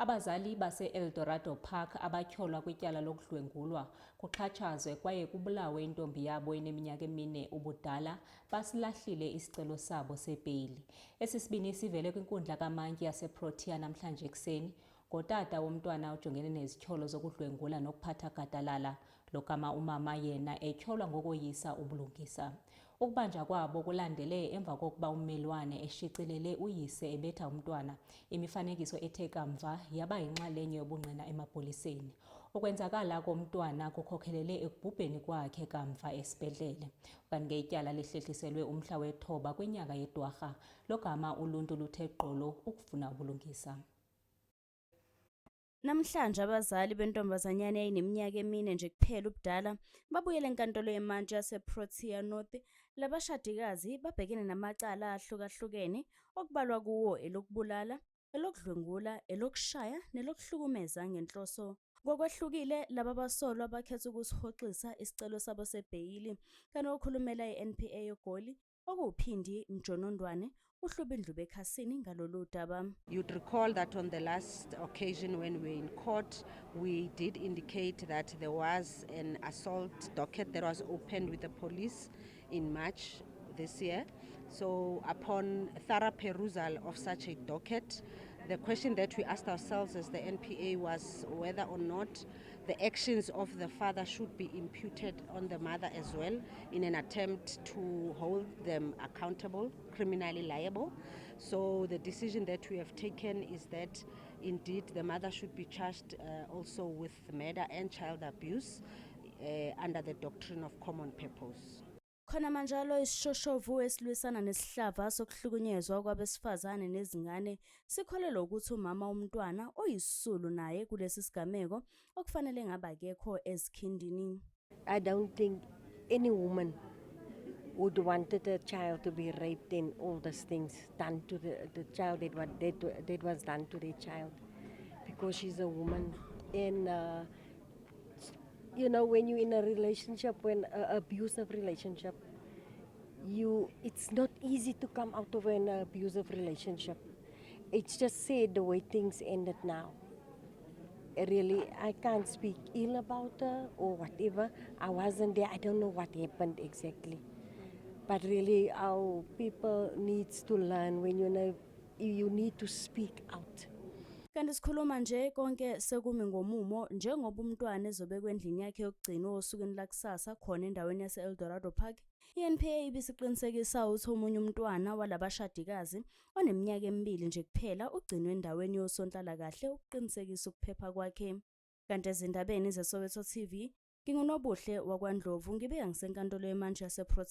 Abazali base-Eldorado Park abatyholwa kwityala lokudlwengulwa, kuxhatshazwe kwaye kubulawe intombi yabo eneminyaka emine ubudala basilahlile isicelo sabo sebheyili. Esi sibini sivele kwinkundla kamantyi yaseProtea namhlanje ekuseni ngotata womntwana ojongene nezityholo zokudlwengula nokuphatha gadalala, logama umama yena etyholwa ngokoyisa ubulungisa. Ukubanjwa kwabo kulandele emva kokuba ummelwane eshicilele uyise ebetha umntwana, imifanekiso ethe kamva yaba yinxalenye yobungqina emapoliseni. Ukwenzakala komntwana kukhokhelele ekubhubheni kwakhe kamva esibhedlele. Kanti ityala lihlehliselwe umhla wethoba kwinyanga yeDwarha, logama uluntu luthe gqolo ukufuna ubulungisa. Namhlanje abazali bentombazanyana eyayineminyaka emine nje kuphela ubudala babuyele enkantolo yemantshi yaseProtea North. Labashadikazi babhekene namacala ahlukahlukene okubalwa kuwo elokubulala, elokudlwengula, elokushaya nelokuhlukumeza ngenhloso. Ngokwehlukile laba basolwa bakhetha ukusihoxisa isicelo sabo sebheyili, kanti okhulumela i-NPA eGoli okuwuphindi Mjonondwane uhlubindlu bekhasini ngalolu daba. You'd recall that on the last occasion when we were in court, we did indicate that there was an assault docket that was opened with the police in March this year. So upon thorough perusal of such a docket, the question that we asked ourselves as the NPA was whether or not the actions of the father should be imputed on the mother as well in an attempt to hold them accountable, criminally liable. So the decision that we have taken is that indeed the mother should be charged also with murder and child abuse under the doctrine of common purpose. Khona manjalo isishoshovu esilwisana nesihlava sokuhlukunyezwa kwabesifazane nezingane sikholelwa ukuthi umama womntwana oyisisulu naye kulesi sigameko okufanele ngabakekho ezikhindini. I don't think any woman would wanted a child to be raped and all these things done to the child that was done to the child, because she's a woman. And you know, when you're in a relationship, when abusive relationship, it's not easy to come out of an abusive relationship. It's just sad the way things ended now. Really, I can't speak ill about her or whatever. I wasn't there. I don't know what happened exactly. But really, our people needs to learn when you need to speak out. Kanti sikhuluma nje konke sekumi ngomumo njengoba umntwana ezobekwe endlini yakhe yokugcina osukwini lakusasa khona endaweni yase-Eldorado Park. I-NPA ibisiqinisekisa ukuthi omunye umntwana walabashadikazi oneminyaka emibili nje kuphela ugcinwe endaweni yosonhlalakahle ukuqinisekisa ukuphepha kwakhe. Kanti ezindabeni zeSoweto TV, nginguNobuhle wakwaNdlovu ngibeka ngisenkantolo yemantshi yaseProtea.